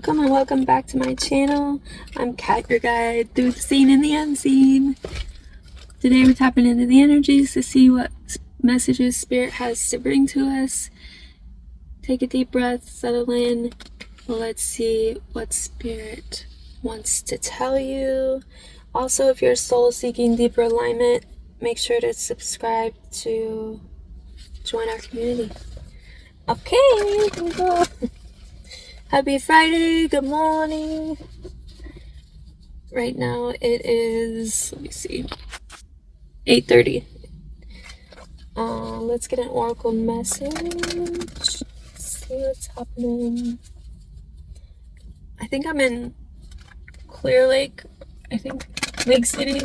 welcome and welcome back to my channel. I'm Kat, your guide through the seen and the unseen. Today we're tapping into the energies to see what messages Spirit has to bring to us. Take a deep breath, settle in. Let's see what Spirit wants to tell you. Also, if you're soul seeking deeper alignment, make sure to subscribe to join our community. Okay, here we go. Happy Friday, good morning. Right now it is, let me see, 8:30. Let's get an oracle message. Let's see what's happening. I think I'm in Clear Lake, Lake City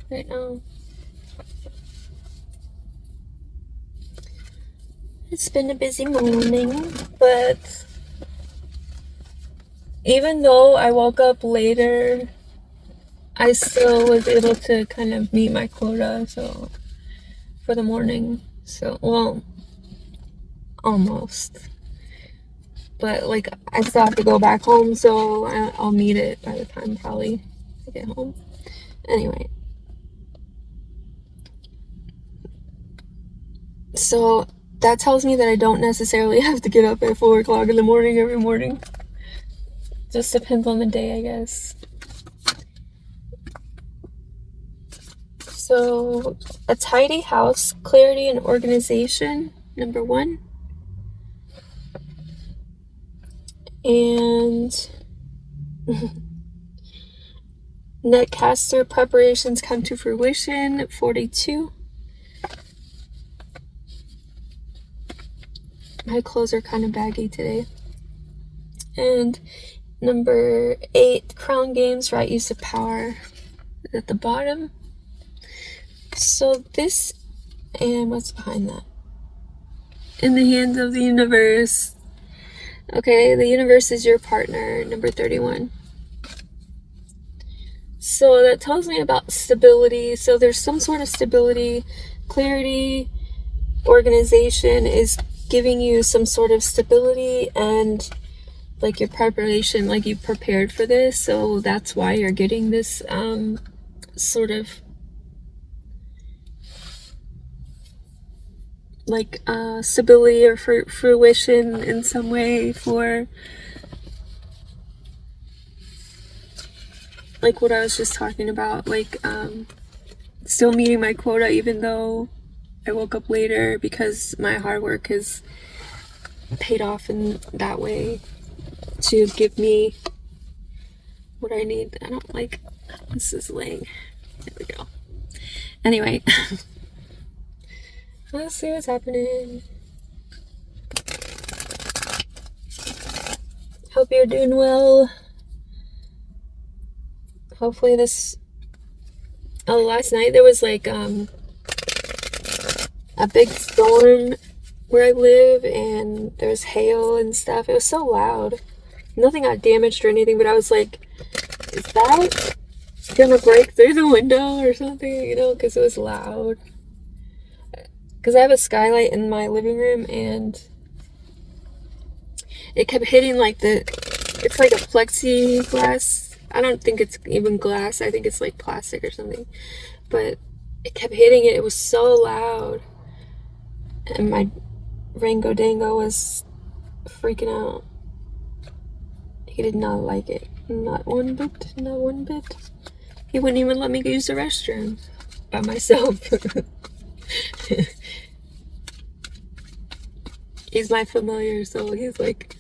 right now. It's been a busy morning, but even though I woke up later, I still was able to kind of meet my quota, so for the morning. So, well, almost. But like, I still have to go back home, so I'll meet it by the time probably I get home. Anyway. So that tells me that I don't necessarily have to get up at 4 o'clock in the morning every morning. Just depends on the day, I guess. So, a tidy house, clarity and organization, number 1. And netcaster preparations come to fruition, 42. My clothes are kind of baggy today. And number 8, crown games, right use of power, at the bottom. So this, and what's behind that? In the hands of the universe. Okay, the universe is your partner, number 31. So that tells me about stability. So there's some sort of stability, clarity, organization is giving you some sort of stability, and like your preparation, like you prepared for this, so that's why you're getting this sort of like stability or fruition in some way for like what I was just talking about, like still meeting my quota even though I woke up later, because my hard work has paid off in that way to give me what I need. I don't like, this is laying. There we go. Anyway, let's see what's happening. Hope you're doing well. Hopefully this, last night there was like a big storm where I live, and there was hail and stuff. It was so loud. Nothing got damaged or anything, but I was like, is that gonna break through the window or something, you know, because it was loud. Because I have a skylight in my living room, and it kept hitting like it's like a plexiglass. I don't think it's even glass. I think it's like plastic or something. But it kept hitting it. It was so loud. And my Rango Dango was freaking out. He did not like it. Not one bit. Not one bit. He wouldn't even let me use the restroom by myself. He's my familiar, so he's like,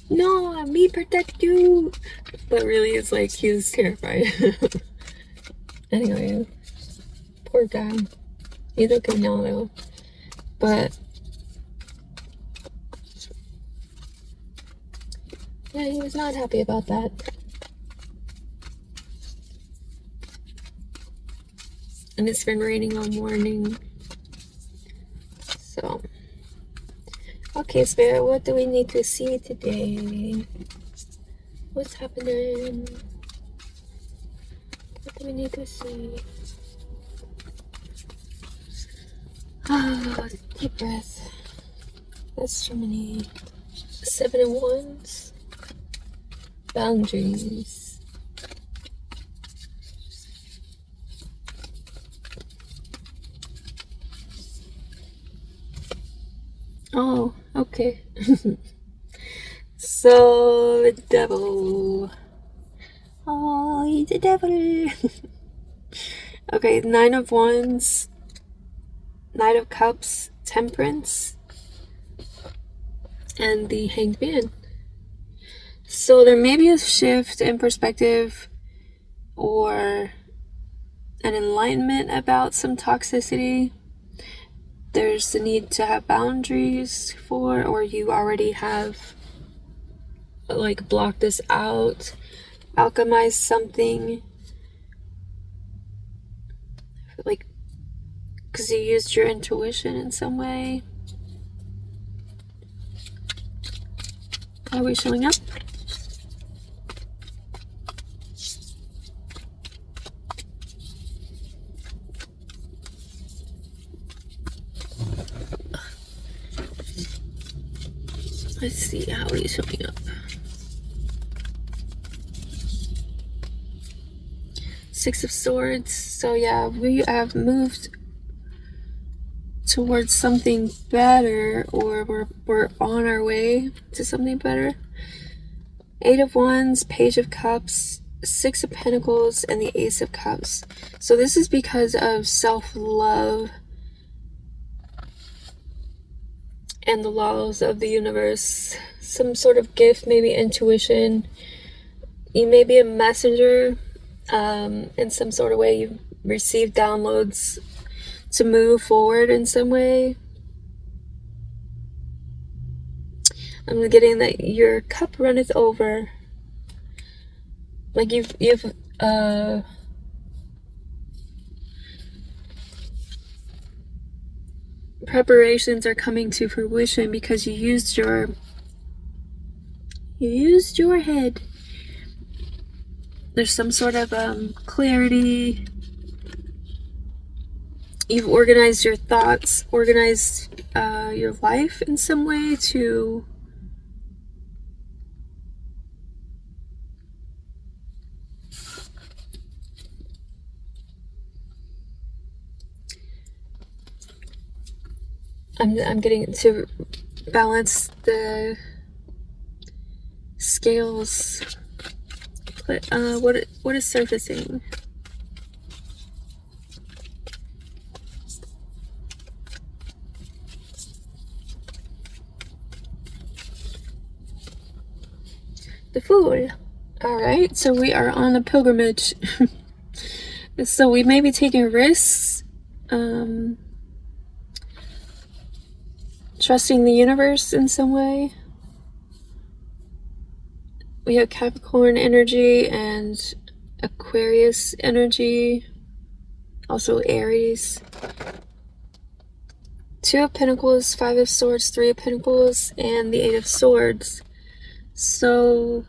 no, me protect you. But really, it's like he was terrified. Anyway, poor guy. He's okay now, though. But yeah, he was not happy about that. And it's been raining all morning. So, okay, Spirit, what do we need to see today? What's happening? What do we need to see? Ah, deep breath. That's too many 7 of Wands. Boundaries. Oh, okay. So, the devil. Oh, he's the devil. Okay, 9 of Wands, Knight of Cups, Temperance, and the Hanged Man. So there may be a shift in perspective or an enlightenment about some toxicity. There's the need to have boundaries for, or you already have like blocked this out, alchemized something, like because you used your intuition in some way. Are we showing up? Let's see, how are you showing up? 6 of Swords. So yeah, we have moved towards something better, or we're on our way to something better. 8 of Wands, Page of Cups, 6 of Pentacles, and the Ace of Cups. So this is because of self-love and the laws of the universe. Some sort of gift, maybe intuition. You may be a messenger in some sort of way. You've received downloads to move forward in some way. I'm getting that your cup runneth over. Like you've preparations are coming to fruition because you used your head. There's some sort of clarity. You've organized your thoughts, organized your life in some way to I'm getting to balance the scales. But what is surfacing? The Fool. Alright, so we are on a pilgrimage. So we may be taking risks, trusting the universe in some way. We have Capricorn energy and Aquarius energy, also Aries. 2 of Pentacles, 5 of Swords, 3 of Pentacles, and the 8 of Swords. So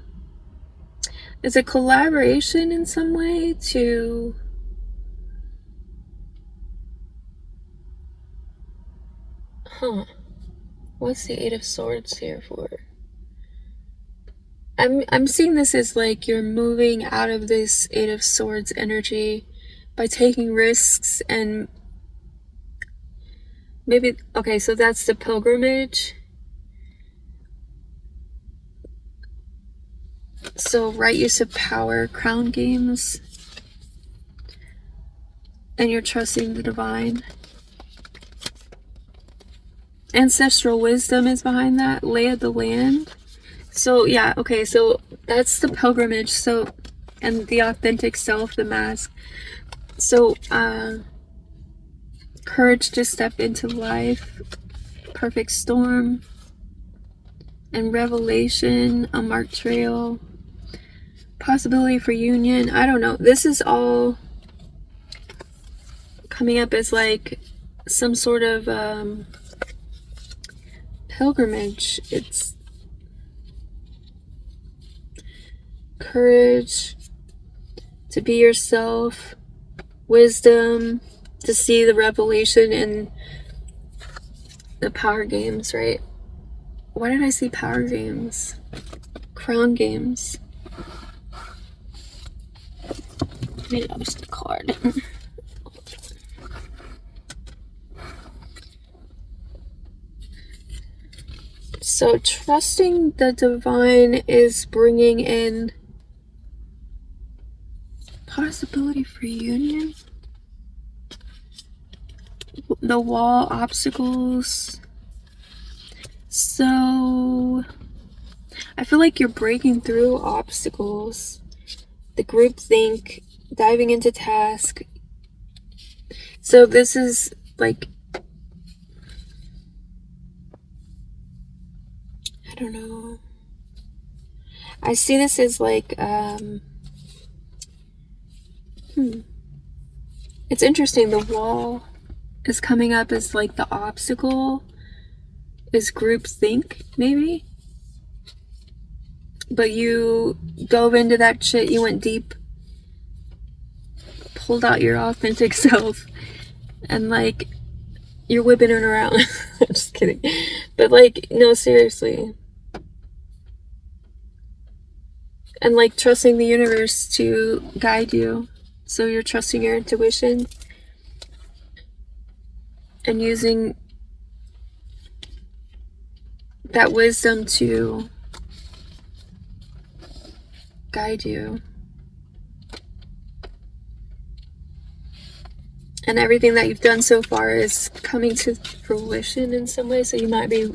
it's a collaboration in some way to what's the 8 of Swords here for? I'm seeing this as like you're moving out of this 8 of Swords energy by taking risks, and maybe, okay, so that's the pilgrimage. So right use of power, crown games, and you're trusting the divine. Ancestral wisdom is behind that, lay of the land. So yeah, okay, so that's the pilgrimage. So, and the authentic self, the mask. So courage to step into life, perfect storm, and revelation, a marked trail, possibility for union. I don't know, this is all coming up as like some sort of pilgrimage. It's courage to be yourself, wisdom to see the revelation in the power games, right? Why did I see power games? Crown games. We lost the card. So trusting the divine is bringing in possibility for union. The wall, obstacles. So I feel like you're breaking through obstacles. The groupthink, diving into task. So this is like, I don't know. I see this as like, it's interesting. The wall is coming up as like the obstacle is groupthink, maybe. But you dove into that shit, you went deep, pulled out your authentic self, and like, you're whipping it around. I'm just kidding. But like, no, seriously. And like trusting the universe to guide you. So you're trusting your intuition and using that wisdom to guide you. And everything that you've done so far is coming to fruition in some way. So you might be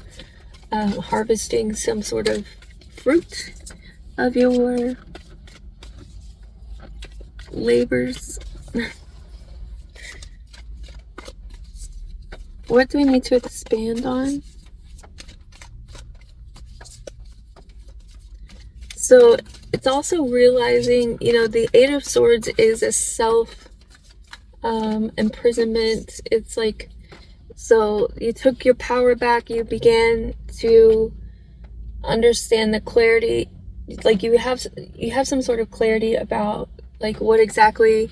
harvesting some sort of fruit of your labors. What do we need to expand on? So it's also realizing, you know, the Eight of Swords is a self imprisonment. It's like, so you took your power back, you began to understand the clarity, like you have some sort of clarity about like what exactly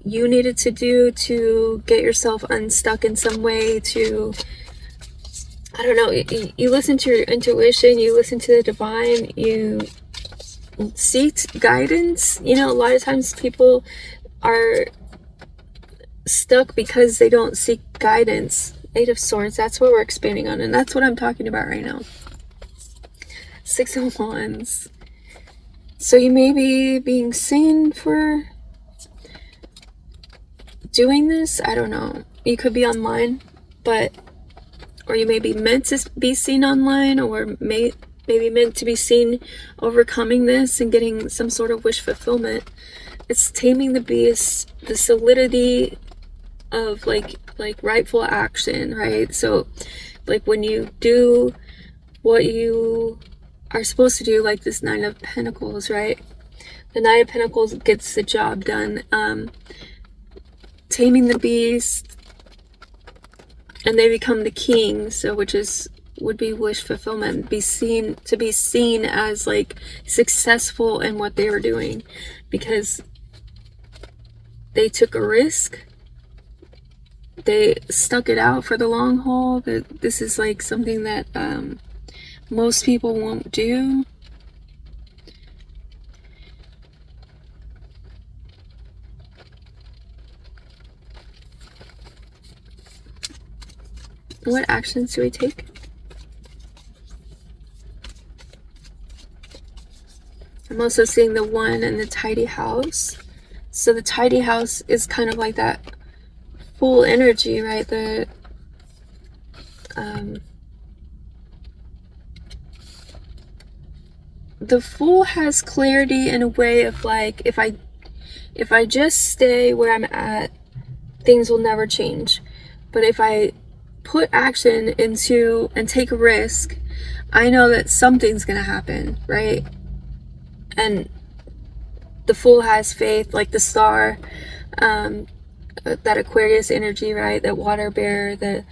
you needed to do to get yourself unstuck in some way, to, I don't know, you listen to your intuition, you listen to the divine, you seek guidance. You know, a lot of times people are stuck because they don't seek guidance. Eight of Swords, that's what we're expanding on, and that's what I'm talking about right now. Six of Wands. So you may be being seen for doing this. I don't know. You could be online, or you may be meant to be seen online, or maybe meant to be seen overcoming this and getting some sort of wish fulfillment. It's taming the beast, the solidity of like rightful action, right? So like when you do what you are supposed to do, like this Nine of Pentacles, right? The Nine of Pentacles gets the job done. Taming the beast, and they become the king, so which would be wish fulfillment, be seen as like successful in what they were doing because they took a risk, they stuck it out for the long haul. That this is like something that most people won't do. What actions do we take? I'm also seeing the One and the tidy house. So the tidy house is kind of like that full energy, right? The Fool has clarity in a way of like, if I just stay where I'm at, things will never change. But if I put action into and take a risk, I know that something's gonna happen, right? And the Fool has faith, like the Star, that Aquarius energy, right? That water bearer, that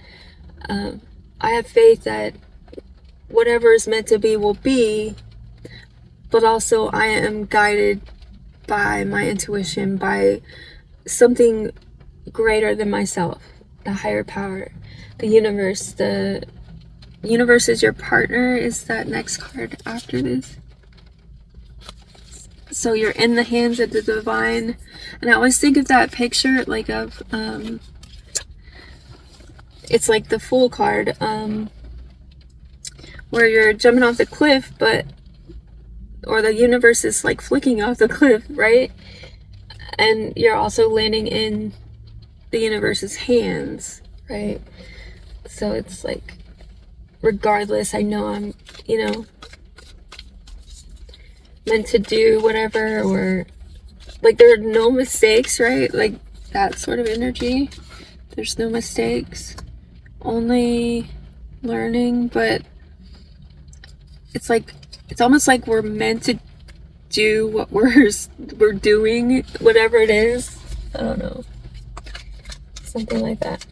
I have faith that whatever is meant to be will be, but also I am guided by my intuition, by something greater than myself, the higher power, the universe. The universe is your partner is that next card after this. So you're in the hands of the divine. And I always think of that picture, like of, it's like the Fool card, where you're jumping off the cliff, or the universe is like flicking off the cliff, right? And you're also landing in the universe's hands, right? So it's like, regardless, I know I'm, meant to do whatever, or like there are no mistakes, right? Like that sort of energy. There's no mistakes, only learning. But it's like, it's almost like we're meant to do what we're doing, whatever it is. I don't know, something like that.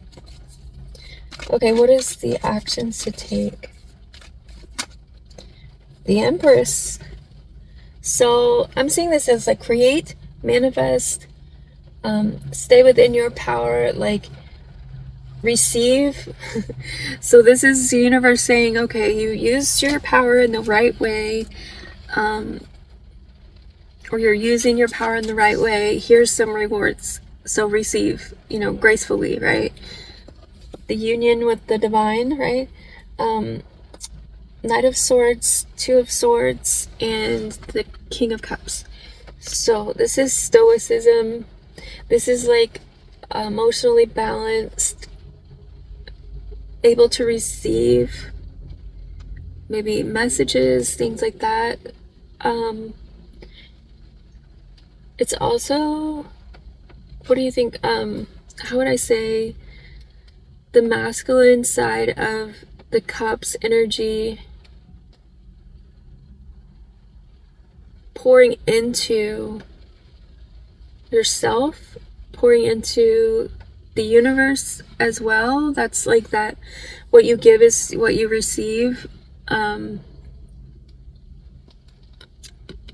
Okay, what is the actions to take? The Empress. So I'm seeing this as like create, manifest, stay within your power, like receive. So this is the universe saying, okay, you used your power in the right way, or you're using your power in the right way. Here's some rewards. So receive, gracefully, right? The union with the divine, right? Knight of Swords, Two of Swords, and the King of Cups. So this is stoicism. This is like emotionally balanced, able to receive maybe messages, things like that. It's also, what do you think? How would I say, the masculine side of the cups energy pouring into yourself, pouring into the universe as well. That's like that, what you give is what you receive.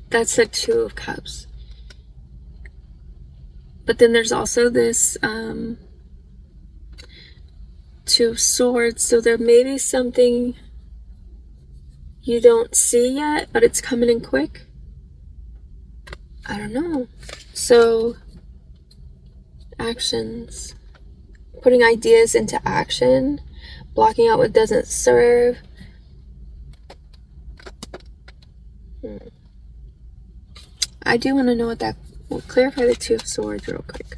That's the Two of Cups. But then there's also this Two of Swords. So there may be something you don't see yet, but it's coming in quick. I don't know. So actions, putting ideas into action, blocking out what doesn't serve. I do want to know what that, we'll clarify the Two of Swords real quick.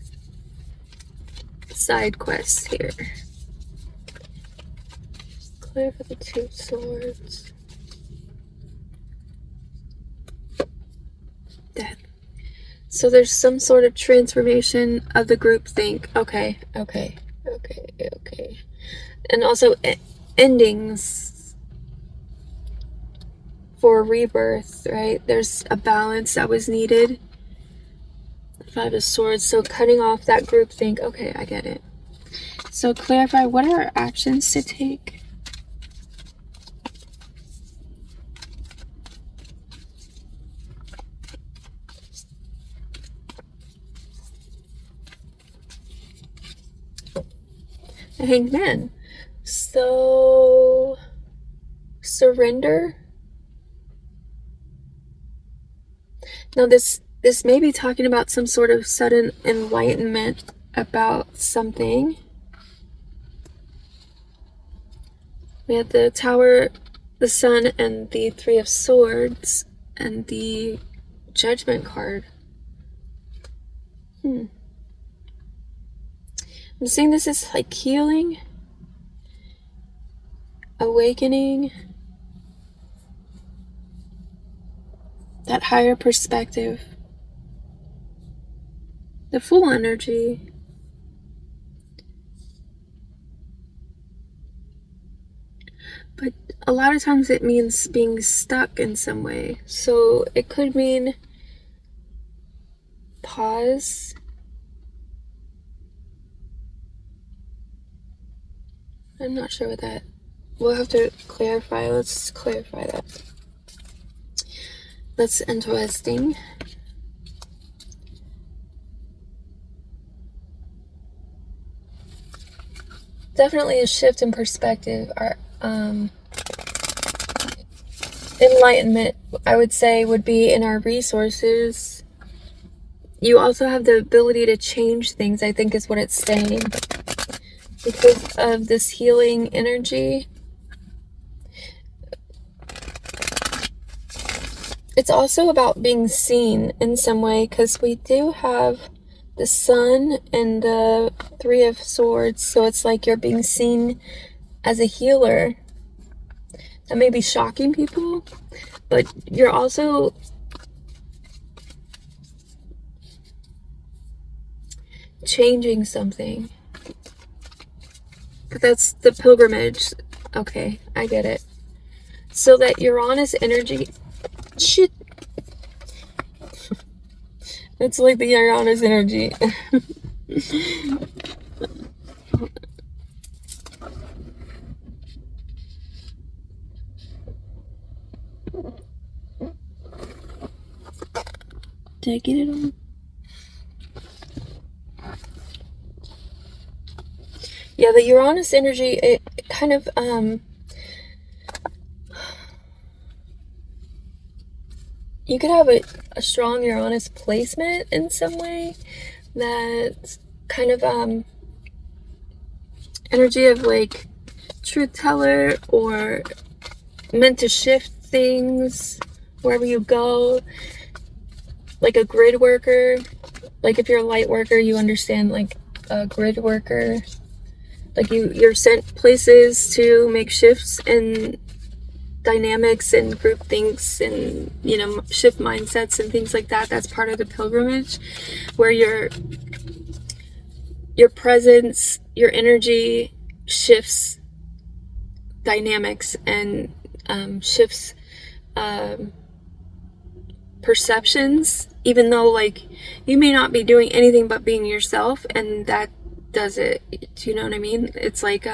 Side quests here. Clarify the Two of Swords. Death. So there's some sort of transformation of the groupthink. Okay. And also endings for rebirth, right? There's a balance that was needed. Five of Swords. So cutting off that groupthink. Okay, I get it. So clarify, what are our actions to take? The Hanged Man. So surrender. Now this may be talking about some sort of sudden enlightenment about something. We have the Tower, the Sun, and the Three of Swords, and the Judgment card. I'm seeing this as like healing, awakening, that higher perspective, the Fool energy. But a lot of times it means being stuck in some way. So it could mean pause. I'm not sure what that, we'll have to clarify. Let's clarify that. That's interesting. Definitely a shift in perspective. enlightenment, I would say, would be in our resources. You also have the ability to change things, I think is what it's saying. Because of this healing energy. It's also about being seen in some way, because we do have the Sun and the Three of Swords, so it's like you're being seen as a healer. That may be shocking people, but you're also changing something. But that's the pilgrimage. Okay, I get it. So that Uranus energy... Shit. It's like the Uranus energy. Did I get it on? Yeah, the Uranus energy, it kind of, you could have a strong Uranus placement in some way. That kind of, energy of like truth teller, or meant to shift things wherever you go. Like a grid worker. Like if you're a light worker, you understand like a grid worker. Like you're sent places to make shifts and dynamics and group things and, you know, shift mindsets and things like that. That's part of the pilgrimage, where your presence, your energy shifts dynamics and shifts perceptions, even though like you may not be doing anything but being yourself, and that does it. Do you know what I mean? It's like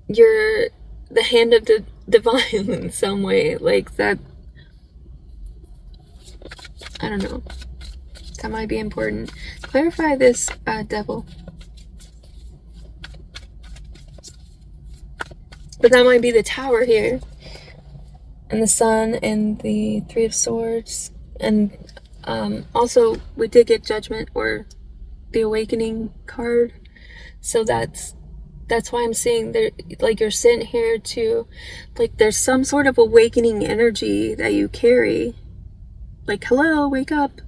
you're the hand of the divine in some way, like that. I don't know, that might be important. Clarify this, devil. But that might be the Tower here, and the Sun and the Three of Swords, and also we did get Judgment, or the Awakening card. So that's why I'm saying there, like you're sitting here to, like there's some sort of awakening energy that you carry. Like, hello, wake up.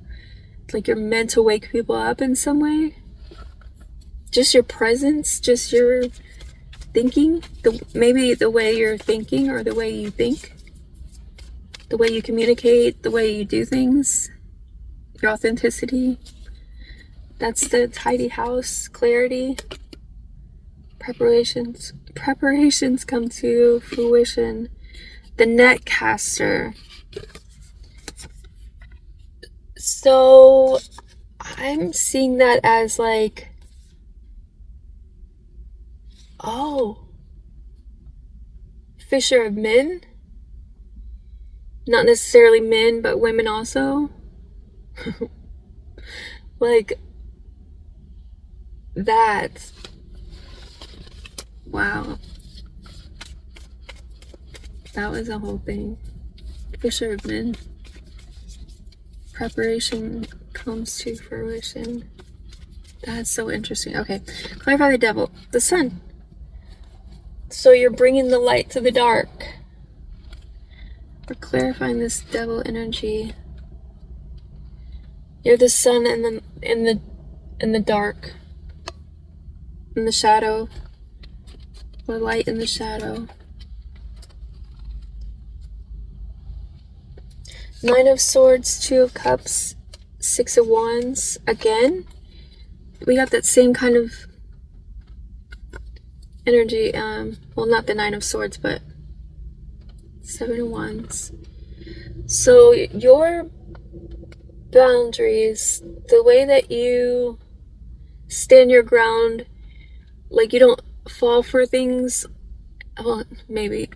Like you're meant to wake people up in some way. Just your presence, just your thinking, maybe the way you're thinking, or the way you think, the way you communicate, the way you do things, your authenticity. That's the tidy house, clarity. Preparations come to fruition. The net caster. So I'm seeing that as like, oh, fisher of men. Not necessarily men, but women also. Like that. Wow. That was a whole thing. Fisher of men. Preparation comes to fruition. That's so interesting. Okay. Clarify the devil. The Sun. So you're bringing the light to the dark. We're clarifying this devil energy. You're the Sun in the dark. In the shadow. The light in the shadow. Nine of Swords, Two of Cups, Six of Wands. Again, we got that same kind of energy. Well, not the Nine of Swords, but Seven of Wands. So your boundaries, the way that you stand your ground, like you don't fall for things. Well, maybe,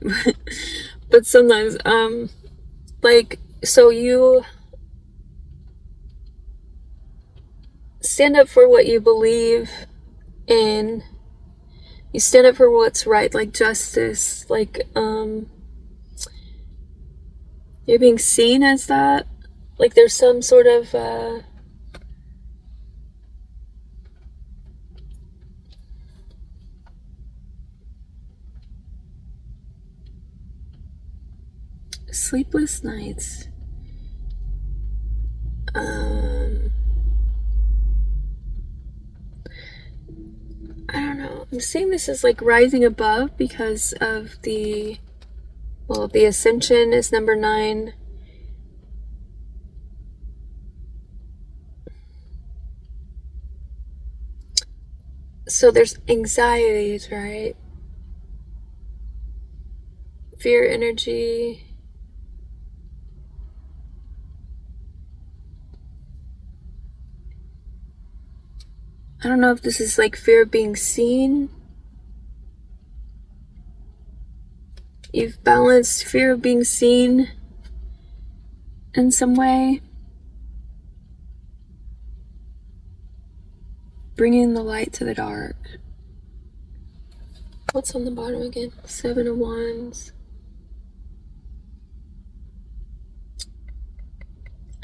but sometimes, like, so you stand up for what you believe in, You stand up for what's right, like justice, like you're being seen as that. Like there's some sort of sleepless nights. I don't know. I'm seeing this as like rising above because of the ascension is number 9. So there's anxieties, right? Fear energy. I don't know if this is like fear of being seen. You've balanced fear of being seen in some way. Bringing the light to the dark. What's on the bottom again? 7 of Wands.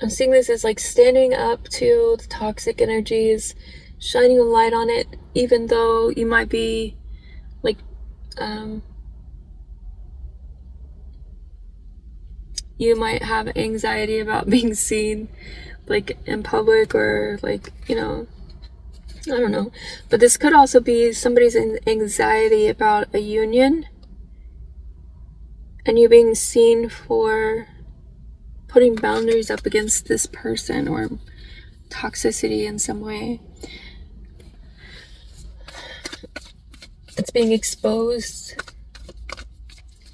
I'm seeing this as like standing up to the toxic energies, shining a light on it, even though you might be like you might have anxiety about being seen like in public, or like, you know, I don't know. But this could also be somebody's anxiety about a union and you being seen for putting boundaries up against this person or toxicity in some way. It's being exposed.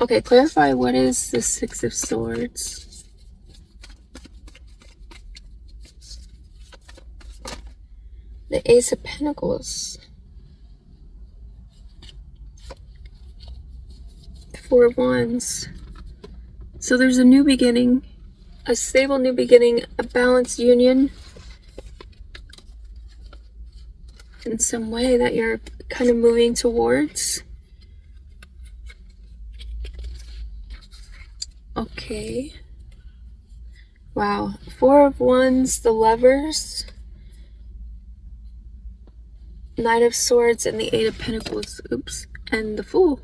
Okay, clarify, what is the 6 of Swords? The Ace of Pentacles. 4 of Wands. So there's a new beginning, a stable new beginning, a balanced union in some way that you're kind of moving towards. Okay. Wow. 4 of Wands, the Lovers, Knight of Swords, and the 8 of Pentacles. Oops. And the Fool.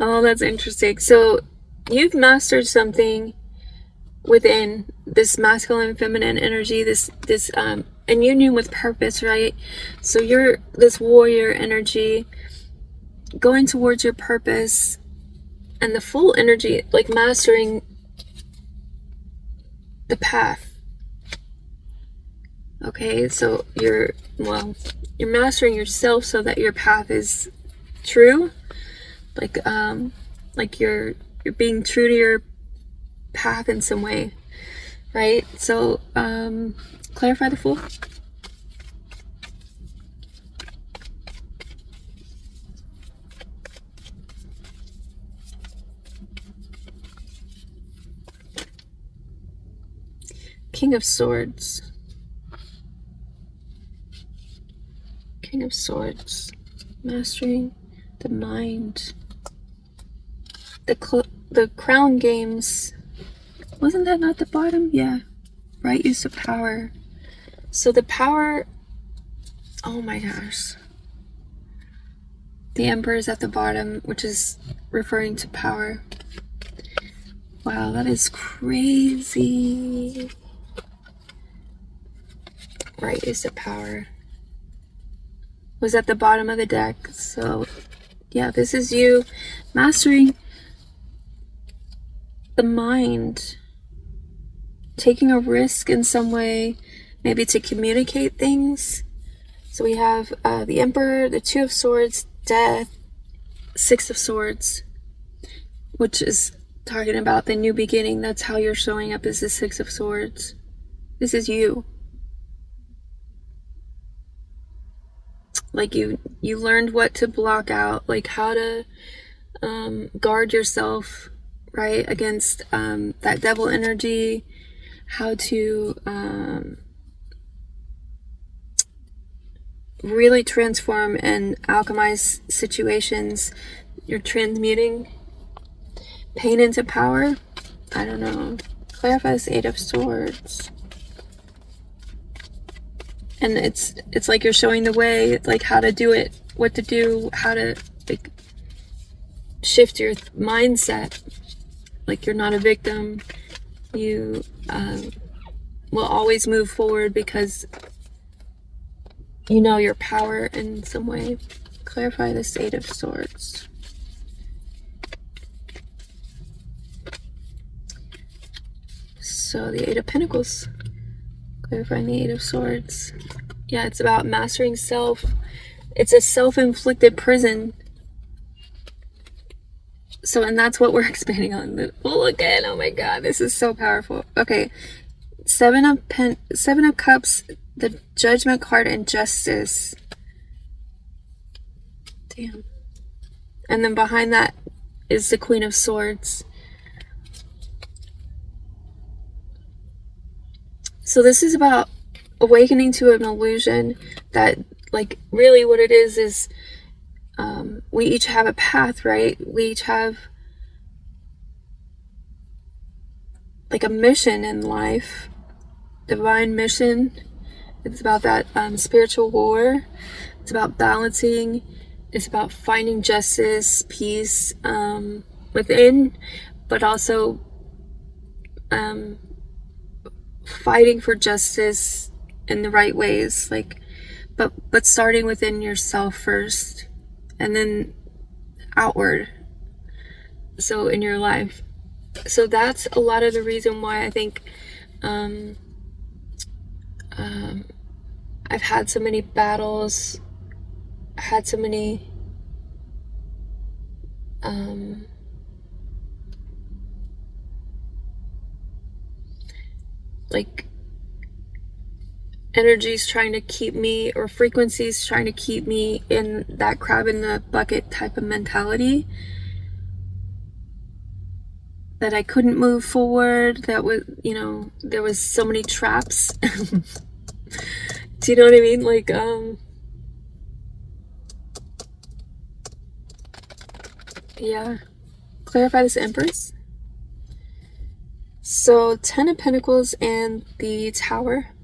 Oh, that's interesting. So you've mastered something within this masculine and feminine energy, this in union with purpose, right? So you're this warrior energy going towards your purpose, and the Fool energy, like mastering the path. Okay, so you're mastering yourself so that your path is true, like you're being true to your path in some way, right? So clarify the Fool. King of Swords. King of Swords. Mastering the mind. The crown games. Wasn't that not the bottom? Yeah. Right use of power. So the power... Oh my gosh. The Emperor is at the bottom, which is referring to power. Wow, that is crazy. Right use of power was at the bottom of the deck. So yeah, this is you mastering the mind, taking a risk in some way, maybe to communicate things. So we have the Emperor, the 2 of Swords, Death, 6 of Swords, which is talking about the new beginning. That's how you're showing up, is the 6 of Swords. This is you. Like you learned what to block out, like how to guard yourself, right, against that devil energy, how to really transform and alchemize situations. You're transmuting pain into power. I don't know. Clarify this Eight of Swords. And it's like you're showing the way, like how to do it, what to do, how to like shift your mindset. Like you're not a victim. You will always move forward because you know your power in some way. Clarify this Eight of Swords. So the Eight of Pentacles. Clarifying the Eight of Swords. Yeah, it's about mastering self. It's a self-inflicted prison. So, and that's what we're expanding on. Oh, look at, oh my god, this is so powerful. Okay, Seven of Cups, the Judgment card, and Justice. Damn. And then behind that is the Queen of Swords. So this is about awakening to an illusion that, like, really what it is we each have a path, right? We each have like a mission in life, divine mission. It's about that spiritual war. It's about balancing. It's about finding justice, peace within, but also fighting for justice in the right ways, like, but starting within yourself first, and then outward. So in your life. So that's a lot of the reason why I think I've had so many battles, had so many like energies trying to keep me, or frequencies trying to keep me in that crab in the bucket type of mentality, that I couldn't move forward, that was, you know, there was so many traps. Do you know what I mean? Like yeah. Clarify this Empress. So 10 of Pentacles and the Tower.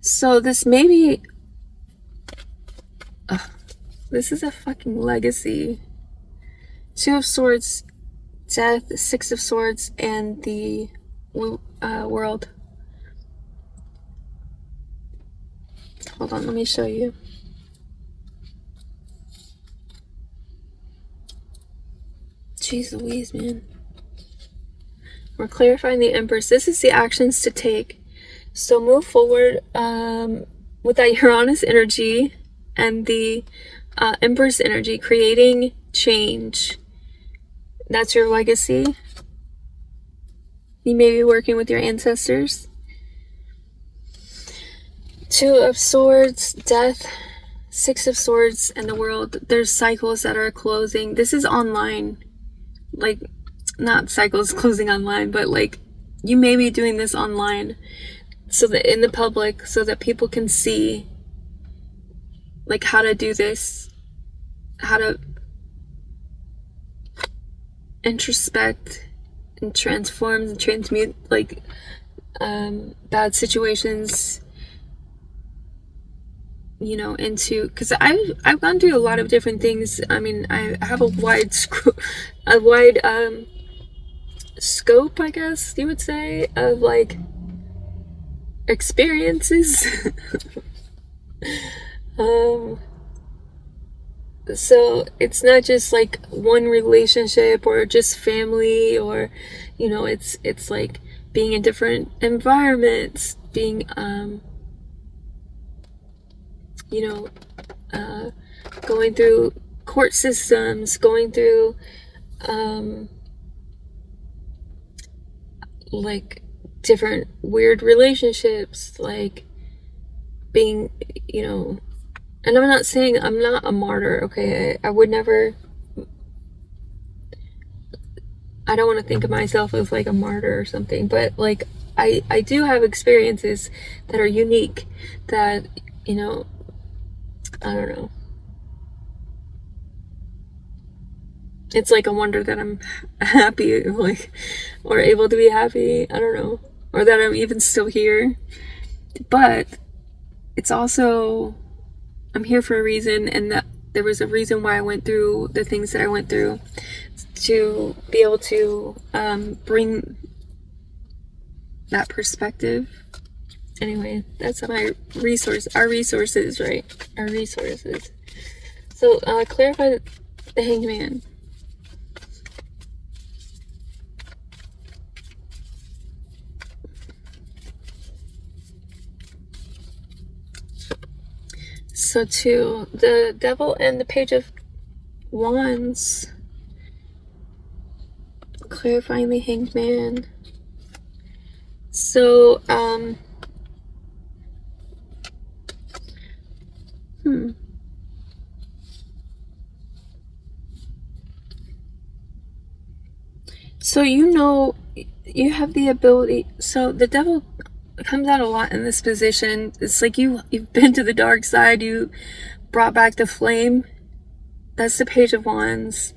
So this may be this is a fucking legacy. Two of Swords, Death, Six of Swords, and the World. Hold on, let me show you. Jeez Louise, man. We're clarifying the Empress. This is the actions to take. So move forward with that Uranus energy and the Empress energy, creating change. That's your legacy. You may be working with your ancestors. Two of Swords, Death, Six of Swords, and the World. There's cycles that are closing. This is online. Like, not cycles closing online, but like you may be doing this online, so that in the public, so that people can see like how to do this, how to introspect and transform and transmute like bad situations, you know, into, because I've gone through a lot of different things. I mean, I have a wide scope, I guess you would say, of like experiences. So it's not just like one relationship or just family, or, you know, it's like being in different environments, being you know, going through court systems, going through like different weird relationships, like being, you know, and I'm not saying I'm not a martyr, okay? I would never, I don't want to think of myself as like a martyr or something, but like I do have experiences that are unique, that, you know, I don't know. It's like a wonder that I'm happy, like, or able to be happy. I don't know. Or that I'm even still here. But it's also, I'm here for a reason, and that there was a reason why I went through the things that I went through, to be able to bring that perspective. Anyway, that's my resource, our resources, right? Our resources. So clarify the Hanged Man. So to the Devil and the Page of Wands, clarifying the Hanged Man. So so you have the ability. So the Devil comes out a lot in this position. It's like you've been to the dark side, you brought back the flame. That's the Page of Wands.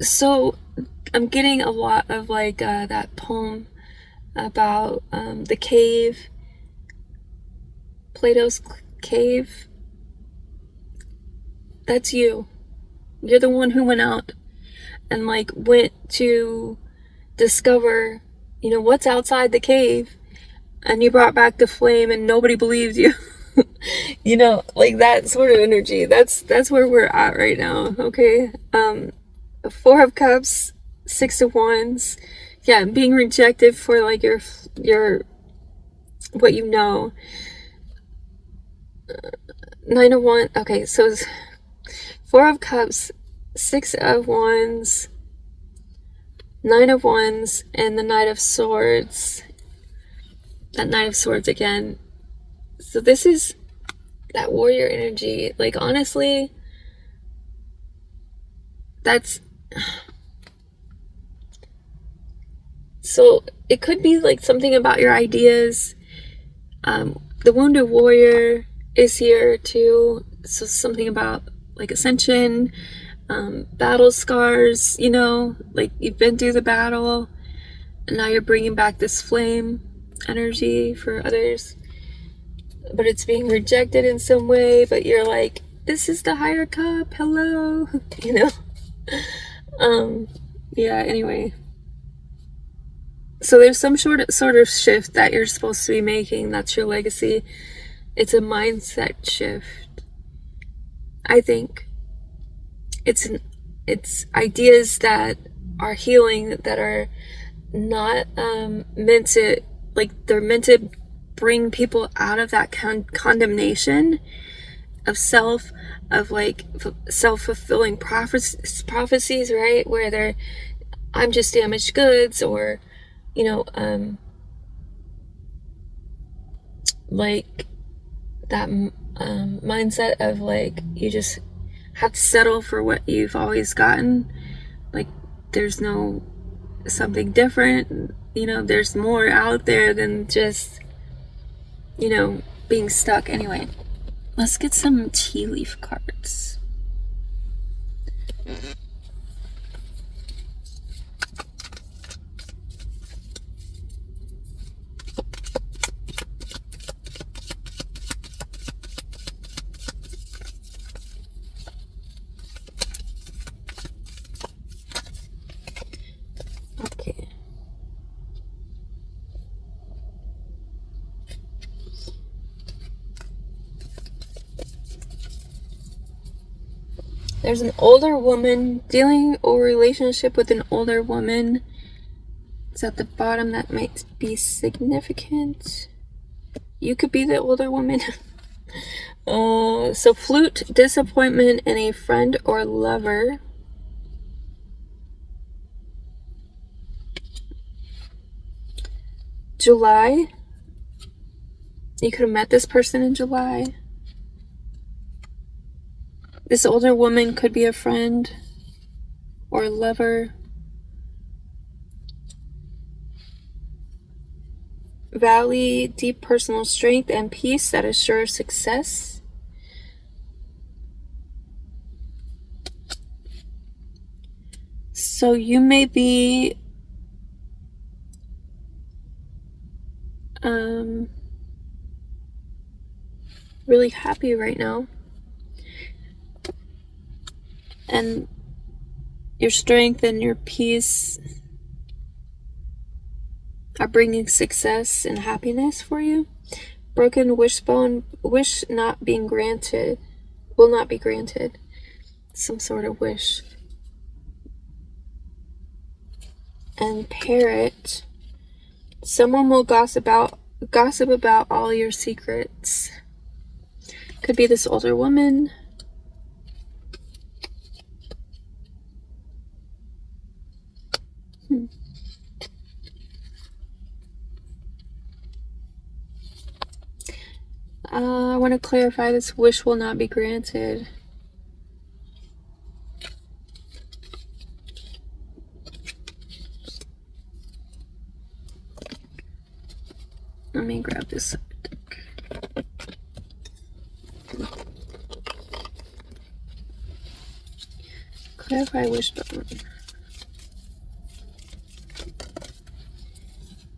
So I'm getting a lot of like that poem about the cave, Plato's cave. That's you. You're the one who went out and like went to discover, you know, what's outside the cave, and you brought back the flame and nobody believed you. You know, like that sort of energy. That's where we're at right now. Okay. Four of Cups, Six of Wands. Yeah, being rejected for like your what you know. Nine of Wands. Okay, so it's Four of Cups, Six of Wands, Nine of Wands, and the Knight of Swords. That Knight of Swords again. So this is that warrior energy. Like, honestly, that's... So it could be like something about your ideas. The Wounded Warrior is here too. So something about like ascension, battle scars, you know, like you've been through the battle and now you're bringing back this flame energy for others, but it's being rejected in some way, but you're like, this is the higher cup, hello. You know. Yeah, anyway, so there's some sort of shift that you're supposed to be making. That's your legacy. It's a mindset shift. I think it's ideas that are healing, that are not meant to, like, they're meant to bring people out of that condemnation of self, of like self-fulfilling prophecies, right? Where I'm just damaged goods, or, you know, like that mindset of like you just have to settle for what you've always gotten. Like there's no something different, you know, there's more out there than just, you know, being stuck. Anyway, let's get some tea leaf cards. Okay. There's an older woman, dealing or relationship with an older woman. It's at the bottom. That might be significant. You could be the older woman. So flute, disappointment, and a friend or lover. July. You could have met this person in July. This older woman could be a friend or a lover. valley, deep personal strength and peace that assures success. So you may be really happy right now, and your strength and your peace are bringing success and happiness for you. Broken wishbone, wish not being granted, will not be granted. Some sort of wish. And parrot, someone will gossip about all your secrets. Could be this older woman. I want to clarify, this wish will not be granted. Let me grab this deck. Clarify wishbone.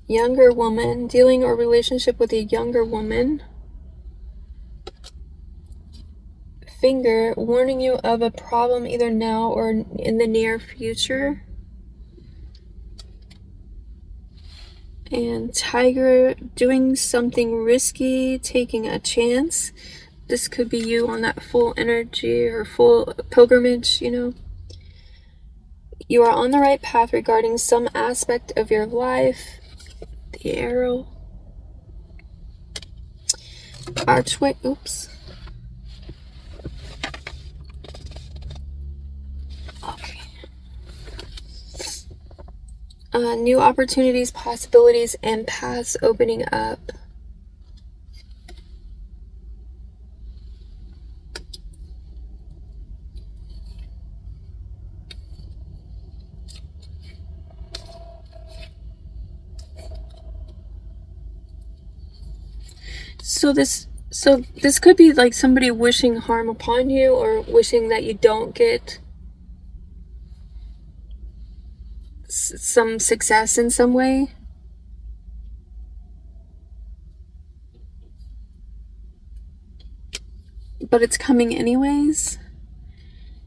Younger woman, dealing or relationship with a younger woman. Finger, warning you of a problem either now or in the near future. And tiger, doing something risky, taking a chance. This could be you on that full energy or full pilgrimage, you know. You are on the right path regarding some aspect of your life. The arrow. Archway, oops. Okay. New opportunities, possibilities, and paths opening up. So this could be like somebody wishing harm upon you, or wishing that you don't get some success in some way. But it's coming anyways.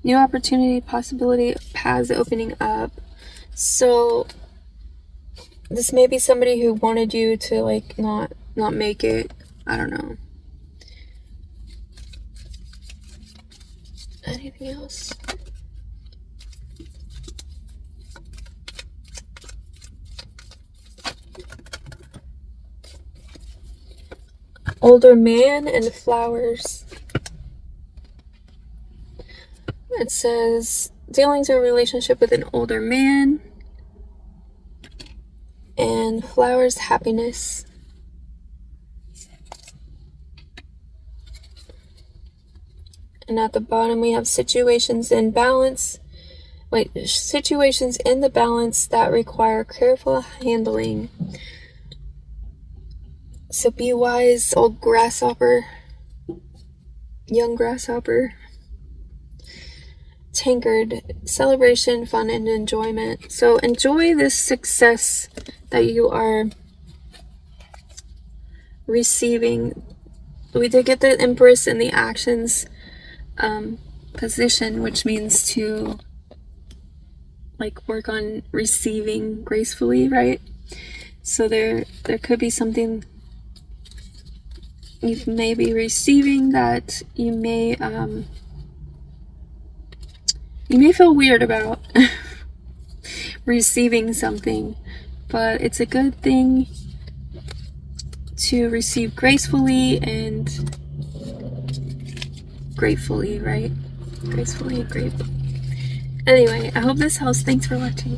New opportunity, possibility, paths opening up. So this may be somebody who wanted you to like not make it. I don't know. Anything else? Older man and flowers. It says dealings or relationship with an older man. And flowers, happiness. And at the bottom we have situations in balance. Situations in the balance that require careful handling. So be wise, old grasshopper. Young grasshopper. Tankard, celebration, fun, and enjoyment. So enjoy this success that you are receiving. We did get the Empress in the actions position, which means to like work on receiving gracefully, right? So there could be something you may be receiving that you may feel weird about receiving something, but it's a good thing to receive gracefully and gratefully, right? Gracefully and gratefully. Anyway, I hope this helps. Thanks for watching.